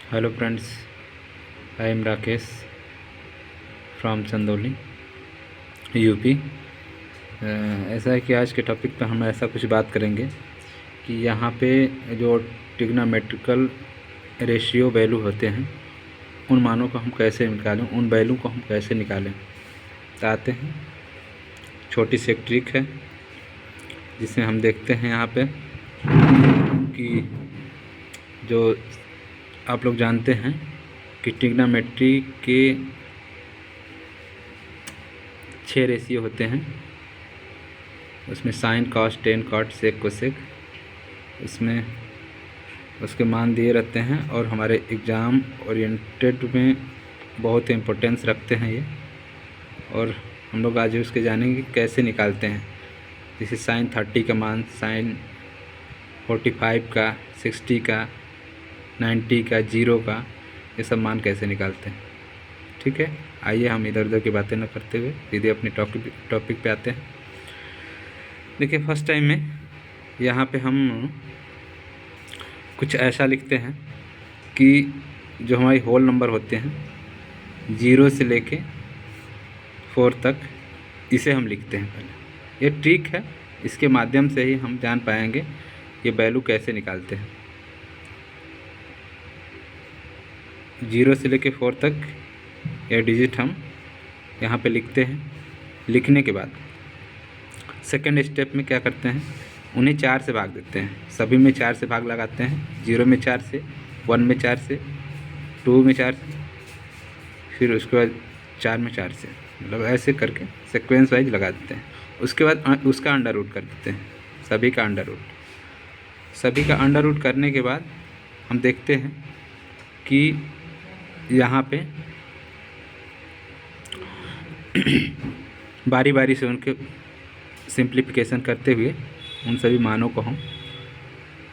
Hello friends, I am Rakesh from Chandauli UP. ऐसा है कि आज के टॉपिक पे हम ऐसा कुछ बात करेंगे कि यहाँ पे जो ट्रिग्नोमेट्रिकल रेशियो वैल्यू होते हैं उन मानों को हम कैसे निकालें, उन वैल्यू को हम कैसे निकालें। तो आते हैं, छोटी सी एक ट्रिक है जिसमें हम देखते हैं यहाँ पे कि जो आप लोग जानते हैं कि ट्रिग्नोमेट्री के 6 रेशियो होते हैं। उसमें sign, cos, tan, cot, sec, cosec, उसमें उसके मान दिए रहते हैं और हमारे एग्ज़ाम ओरिएंटेड में बहुत इम्पोर्टेंस रखते हैं ये। और हम लोग आज उसके जानेंगे कैसे निकालते हैं। जैसे साइन 30 का मान, साइन 45 का, 60 का, 90 का, 0 का, ये सब मान कैसे निकालते हैं। ठीक है, आइए हम इधर उधर की बातें न करते हुए सीधे अपने टॉपिक पे आते हैं। देखिए, फर्स्ट टाइम में यहाँ पे हम कुछ ऐसा लिखते हैं कि जो हमारी होल नंबर होते हैं 0 से लेके 4 तक, इसे हम लिखते हैं पहले। ये ट्रिक है, इसके माध्यम से ही हम जान पाएंगे ये वैल्यू कैसे निकालते हैं। 0 से लेके 4 तक ये डिजिट हम यहाँ पे लिखते हैं। लिखने के बाद सेकंड स्टेप में क्या करते हैं, उन्हें 4 से भाग देते हैं। सभी में 4 से भाग लगाते हैं। 0 में 4 से, 1 में 4 से, 2 में 4 से, फिर उसके बाद 4 में 4 से, मतलब ऐसे करके सीक्वेंस वाइज लगा देते हैं। उसके बाद उसका अंडर रूट कर देते हैं, सभी का अंडर रूट। सभी का अंडर रूट करने के बाद हम देखते हैं कि यहाँ पे बारी बारी से उनके सिंप्लीफिकेशन करते हुए उन सभी मानों को हम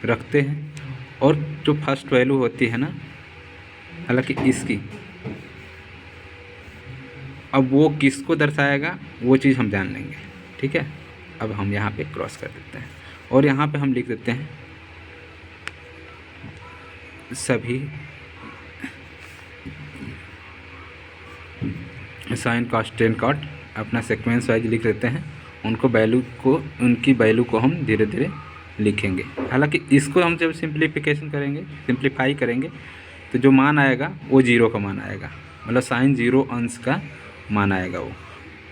रखते हैं। और जो फर्स्ट वैल्यू होती है ना, हालांकि इसकी, अब वो किसको दर्शाएगा वो चीज़ हम जान लेंगे। ठीक है, अब हम यहाँ पे क्रॉस कर देते हैं और यहाँ पे हम लिख देते हैं सभी साइन, कॉस, टेन, कॉट अपना सीक्वेंस वाइज लिख देते हैं। उनको वैल्यू को, उनकी वैल्यू को हम धीरे धीरे लिखेंगे। हालांकि इसको हम जब सिंप्लीफिकेशन करेंगे, सिंप्लीफाई करेंगे, तो जो मान आएगा वो 0 का मान आएगा, मतलब साइन 0 अंश का मान आएगा वो।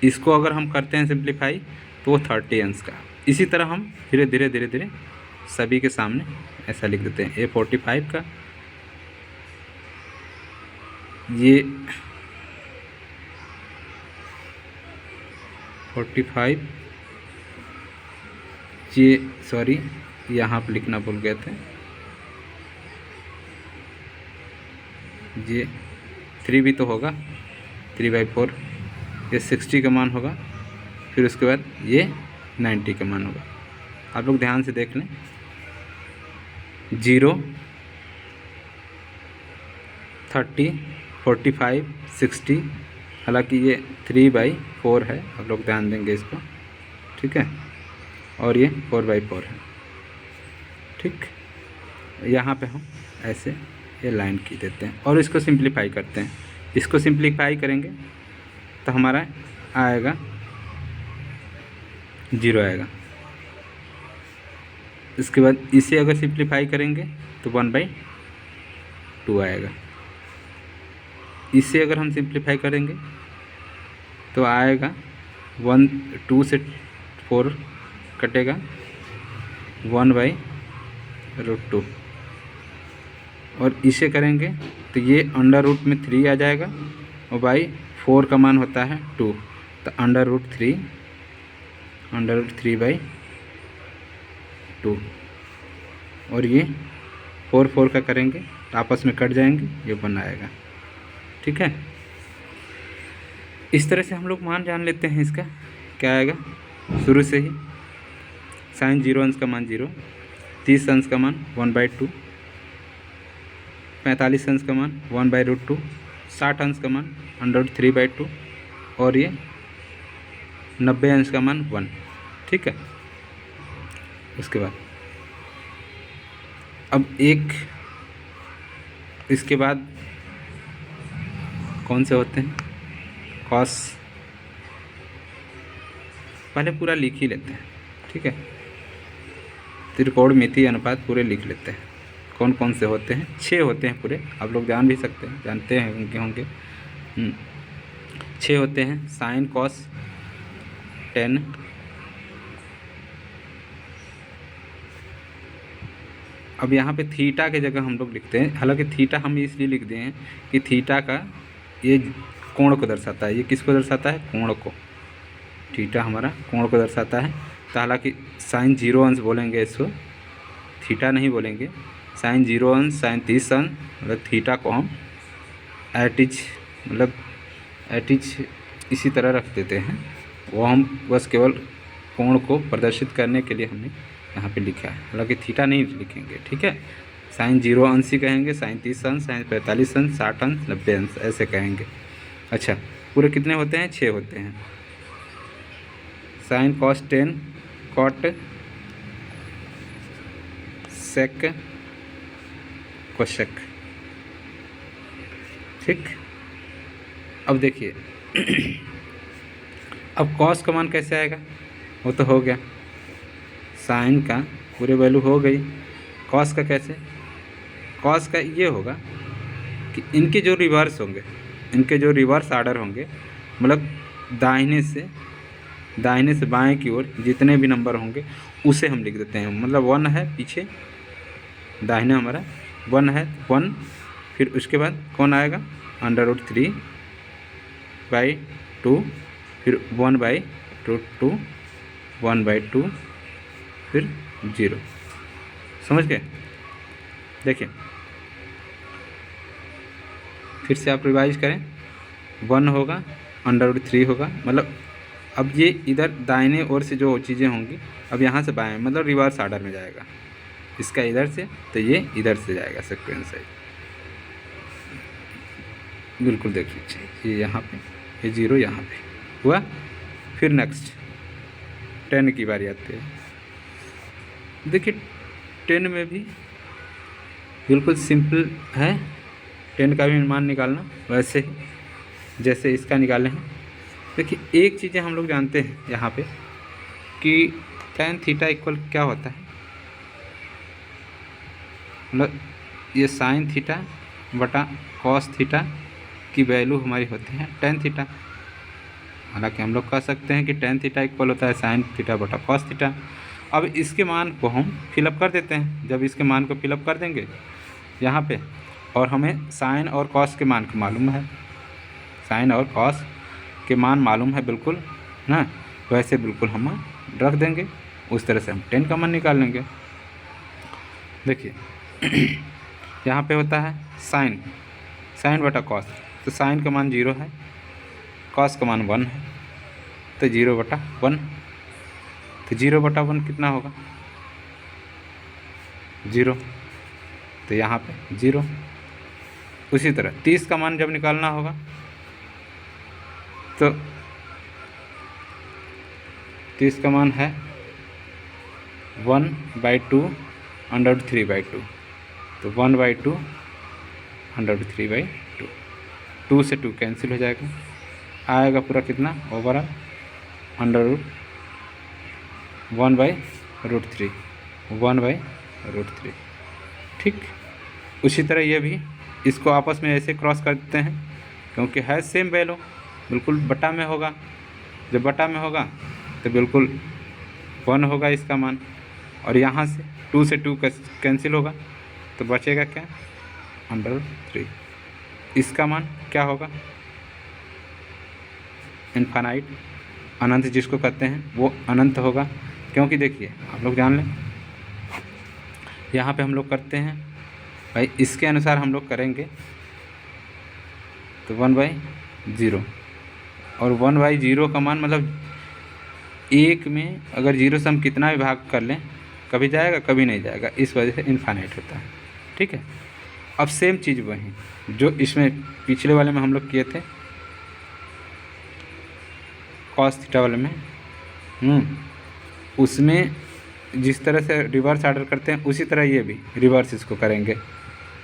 इसको अगर हम करते हैं सिंप्लीफाई तो वो 30 अंश का। इसी तरह हम धीरे धीरे धीरे धीरे सभी के सामने ऐसा लिख देते हैं। ये 45 का, ये 45, ये सॉरी यहाँ पर लिखना भूल गए थे, ये 3 भी तो होगा, 3/4, ये 60 का मान होगा। फिर उसके बाद ये 90 का मान होगा। आप लोग ध्यान से देख लें, 0, 30, 45, 60, हालांकि ये 3/4 है, आप लोग ध्यान देंगे इसको। ठीक है, और ये 4/4 है। ठीक, यहाँ पे हम ऐसे ये लाइन की देते हैं और इसको सिंप्लीफाई करते हैं। इसको सिंप्लीफाई करेंगे तो हमारा आएगा 0 आएगा। इसके बाद इसे अगर सिंप्लीफाई करेंगे तो 1/2 आएगा। इसे अगर हम सिंप्लीफाई करेंगे तो आएगा 2 से 4 कटेगा, 1/√2। और इसे करेंगे तो ये अंडर रूट में 3 आ जाएगा और बाई 4 का मान होता है 2, तो अंडर रूट 3/2। और ये 4 का करेंगे तो आपस में कट जाएंगे, ये 1 आएगा। ठीक है, इस तरह से हम लोग मान जान लेते हैं। इसका क्या आएगा, शुरू से ही साइन 0 अंश का मान 0, 30 अंश का मान 1/2, 45 अंश का मान 1/√2, 60 अंश का मान √3/2 और ये 90 अंश का मान 1। ठीक है, उसके बाद अब एक इसके बाद कौन से होते हैं? कॉस, पहले पूरा लिख ही लेते हैं, ठीक है। त्रिकोणमितीय अनुपात पूरे लिख लेते हैं। कौन कौन से होते हैं? 6 होते हैं पूरे, आप लोग जान भी सकते हैं, जानते हैं उनके होंगे। 6 होते हैं। साइन कॉस टेन, अब यहाँ पे थीटा के जगह हम लोग लिखते हैं, हालांकि थीटा हम इसलिए लिख दिए हैं कि थीटा का ये कोण को दर्शाता है। ये किसको दर्शाता है? कोण को। थीटा हमारा कोण को दर्शाता है। तो हालांकि साइन 0 अंश बोलेंगे इसको, थीटा नहीं बोलेंगे। साइन 0 अंश, साइन 30 अंश, मतलब थीटा को हम एटिज इसी तरह रख देते हैं। वो हम बस केवल कोण को प्रदर्शित करने के लिए हमने यहाँ पे लिखा है, हालांकि थीटा नहीं लिखेंगे, ठीक है। साइन 0 अंश ही कहेंगे, साइन 30 अंश, साइन 45 अंश, 60 अंश, 90 अंश, ऐसे कहेंगे। अच्छा, पूरे कितने होते हैं? 6 होते हैं। Sine cos tan, cot sec cosec, ठीक। अब देखिए अब कॉस का मान कैसे आएगा? वो तो हो गया, साइन का पूरे वैल्यू हो गई। कॉस का कैसे? कॉस का ये होगा कि इनके जो रिवर्स होंगे, इनके जो रिवर्स आर्डर होंगे, मतलब दाहिने से बाएं की ओर जितने भी नंबर होंगे उसे हम लिख देते हैं। मतलब 1 है पीछे, दाहिने हमारा 1 है, 1, फिर उसके बाद कौन आएगा? √3/2, फिर 1/√2, 1/2, फिर 0। समझ गए? देखिए फिर से आप रिवाइज करें। 1 होगा, √3 होगा, मतलब अब ये इधर दाहिने ओर से जो चीज़ें होंगी, अब यहाँ से बाएं, मतलब रिवर्स ऑर्डर में जाएगा। इसका इधर से तो ये इधर से जाएगा, सीक्वेंस है बिल्कुल। देख लीजिए, ये यहाँ पे, ये 0 यहाँ पे हुआ। फिर नेक्स्ट 10 की बारी आती है। देखिए 10 में भी बिल्कुल सिंपल है 10 का भी मान निकालना, वैसे ही जैसे इसका निकाले हैं। देखिए एक चीज़ें हम लोग जानते हैं यहाँ पे कि tan थीटा इक्वल क्या होता है, मतलब ये साइन थीटा बटा कॉस थीटा की वैल्यू हमारी होती है tan थीटा। हालांकि हम लोग कह सकते हैं कि tan थीटा इक्वल होता है साइन थीटा बटा कॉस थीटा। अब इसके मान को हम फिलअप कर देते हैं। जब इसके मान को फिलअप कर देंगे यहाँ पे, और हमें साइन और कॉस के मान को मालूम है, साइन और कॉस के मान मालूम है बिल्कुल ना, वैसे बिल्कुल हम रख देंगे। उस तरह से हम 10 का मान निकाल लेंगे। देखिए यहाँ पे होता है साइन बटा कॉस, तो साइन का मान 0 है, कॉस का मान 1 है, तो 0/1। तो 0/1 कितना होगा? 0। तो यहाँ पे 0। उसी तरह 30 का मान जब निकालना होगा तो 30 का मान है 1/2 √3/2, तो 1/2 √3/2, 2 से 2 कैंसिल हो जाएगा, आएगा पूरा कितना? ओवरऑल √1/√3, 1/√3, ठीक। उसी तरह ये भी, इसको आपस में ऐसे क्रॉस कर देते हैं क्योंकि है सेम वैल्यू, बिल्कुल बटा में होगा। जब बटा में होगा तो बिल्कुल 1 होगा इसका मान, और यहाँ से 2 से 2 कैंसिल होगा, तो बचेगा क्या? √3। इसका मान क्या होगा? इनफाइनाइट, अनंत जिसको कहते हैं वो अनंत होगा। क्योंकि देखिए आप लोग जान लें, यहाँ पे हम लोग करते हैं भाई, इसके अनुसार हम लोग करेंगे तो 1/0, और 1/0 का मान मतलब 1 में अगर 0 से हम कितना भी भाग कर लें, कभी जाएगा कभी नहीं जाएगा, इस वजह से इनफाइनाइट होता है, ठीक है। अब सेम चीज़ वही जो इसमें पिछले वाले में हम लोग किए थे, कॉस थीटा वाले में, उसमें जिस तरह से रिवर्स ऑर्डर करते हैं उसी तरह ये भी रिवर्स इसको करेंगे।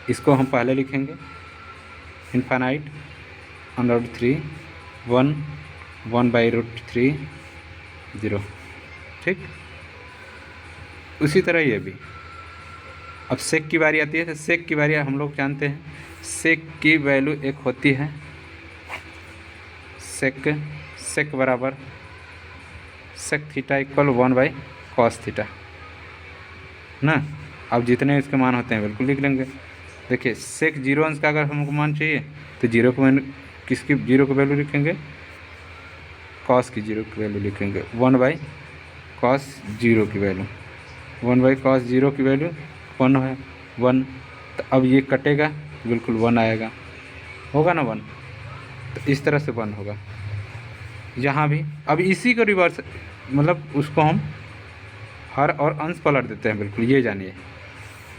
इसको हम पहले लिखेंगे इनफाइनाइट √3 1 1/√3 0, ठीक। उसी तरह ये भी। अब सेक की बारी आती है, तो सेक की बारी हम लोग जानते हैं, सेक की वैल्यू एक होती है सेक बराबर sec theta equal 1/cos theta ना। अब जितने इसके मान होते हैं बिल्कुल लिख लेंगे। देखिए सेक 0 अंश का अगर हमको मान चाहिए तो जीरो को किसकी जीरो की वैल्यू लिखेंगे, कॉस की जीरो की वैल्यू लिखेंगे, 1/cos 0 की वैल्यू 1/cos 0 की वैल्यू 1 है 1। तो अब ये कटेगा बिल्कुल 1 आएगा, होगा ना 1। तो इस तरह से 1 होगा यहाँ भी। अब इसी को रिवर्स मतलब उसको हम हर और अंश पलट देते हैं बिल्कुल, ये जानिए।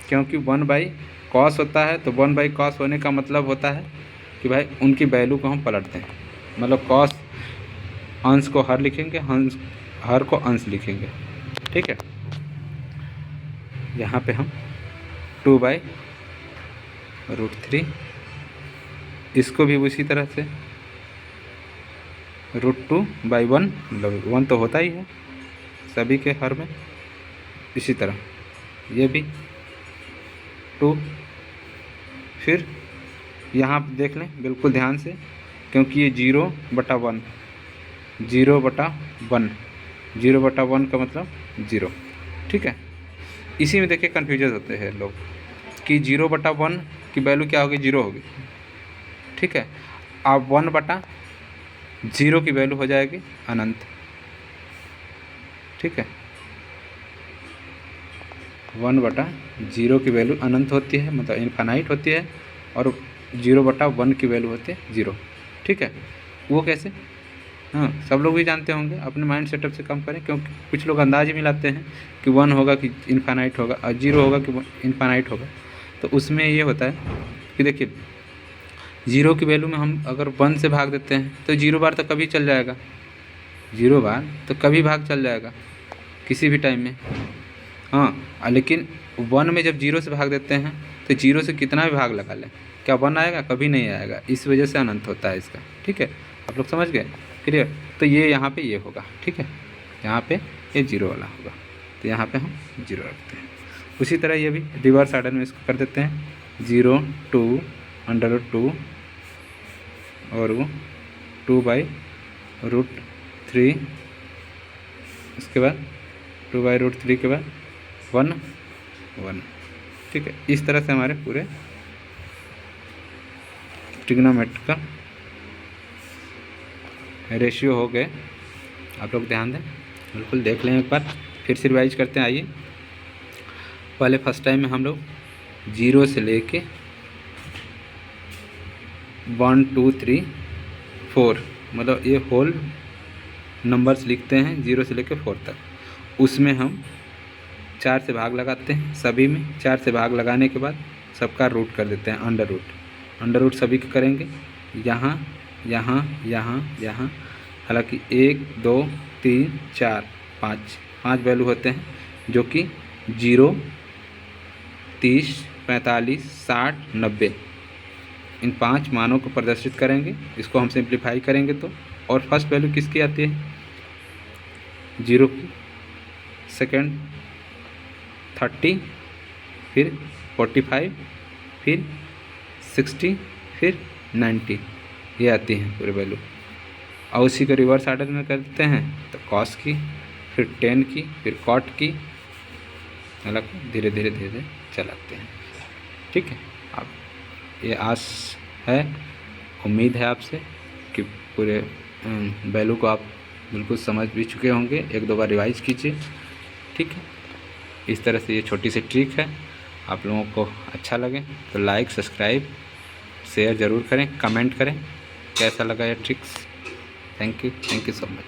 क्योंकि 1/cos होता है तो 1/cos होने का मतलब होता है कि भाई उनकी वैल्यू को हम पलटते हैं। मतलब cos अंश को हर लिखेंगे, हर को अंश लिखेंगे, ठीक है। यहाँ पे हम 2/√3, इसको भी उसी तरह से √2/1, मतलब 1 तो होता ही है सभी के हर में। इसी तरह ये भी 2। फिर यहाँ पे देख लें बिल्कुल ध्यान से, क्योंकि ये 0/1 0/1 का मतलब 0, ठीक है। इसी में देखिए कन्फ्यूजन होते हैं लोग कि 0/1 की वैल्यू क्या होगी, 0 होगी, ठीक है। अब 1/0 की वैल्यू हो जाएगी अनंत, ठीक है। 1/0 की वैल्यू अनंत होती है, मतलब इनफाइनाइट होती है, और 0/1 की वैल्यू होती है 0, ठीक है। वो कैसे, हाँ सब लोग भी जानते होंगे, अपने माइंड सेटअप से कम करें, क्योंकि कुछ लोग अंदाज ही मिलाते हैं कि 1 होगा कि इनफाइनाइट होगा और 0 होगा कि इनफाइनाइट होगा। तो उसमें ये होता है कि देखिए 0 की वैल्यू में हम अगर 1 से भाग देते हैं तो 0 बार तो कभी चल जाएगा, 0 बार तो कभी भाग चल जाएगा किसी भी टाइम में, हाँ। लेकिन 1 में जब 0 से भाग देते हैं तो 0 से कितना भी भाग लगा लें, क्या 1 आएगा, कभी नहीं आएगा। इस वजह से अनंत होता है इसका, ठीक है। आप लोग समझ गए, क्लियर। तो ये यहाँ पे ये होगा, ठीक है, यहाँ पे ये 0 वाला होगा, तो यहाँ पे हम 0 रखते हैं। उसी तरह ये भी रिवर्स ऑर्डर में इसको कर देते हैं, 0 2 √2 और वो 2/√3, इसके बाद 2/√3 के बाद 1 1, ठीक है। इस तरह से हमारे पूरे ट्रिग्नोमेट्री का रेशियो हो गए। आप लोग ध्यान दें, बिल्कुल देख लें एक बार, फिर से रिवाइज करते हैं। आइए पहले फर्स्ट टाइम में हम लोग 0 से लेके 1 2 3 4, मतलब ये होल नंबर्स लिखते हैं 0 से लेके 4 तक। उसमें हम 4 से भाग लगाते हैं, सभी में 4 से भाग लगाने के बाद सबका रूट कर देते हैं, अंडर रूट सभी के करेंगे, यहाँ यहाँ यहाँ यहाँ। हालांकि 1 2 3 4 5 वैल्यू होते हैं, जो कि 0 30 45 60 90 इन 5 मानों को प्रदर्शित करेंगे। इसको हम सिंप्लीफाई करेंगे तो, और फर्स्ट वैल्यू किसकी आती है, 0 की, सेकंड 30, फिर 45, फिर 60, फिर 90, ये आती हैं पूरी वैल्यू। और उसी को रिवर्स ऑर्डर में करते हैं तो कॉस की, फिर टेन की, फिर कॉट की, अलग धीरे धीरे चलाते हैं, ठीक है। आप ये आस है, उम्मीद है आपसे कि पूरे वैल्यू को आप बिल्कुल समझ भी चुके होंगे। 1-2 बार रिवाइज कीजिए, ठीक है। इस तरह से ये छोटी सी ट्रिक है, आप लोगों को अच्छा लगे तो लाइक सब्सक्राइब शेयर ज़रूर करें, कमेंट करें कैसा लगा ये tricks. Thank you so much.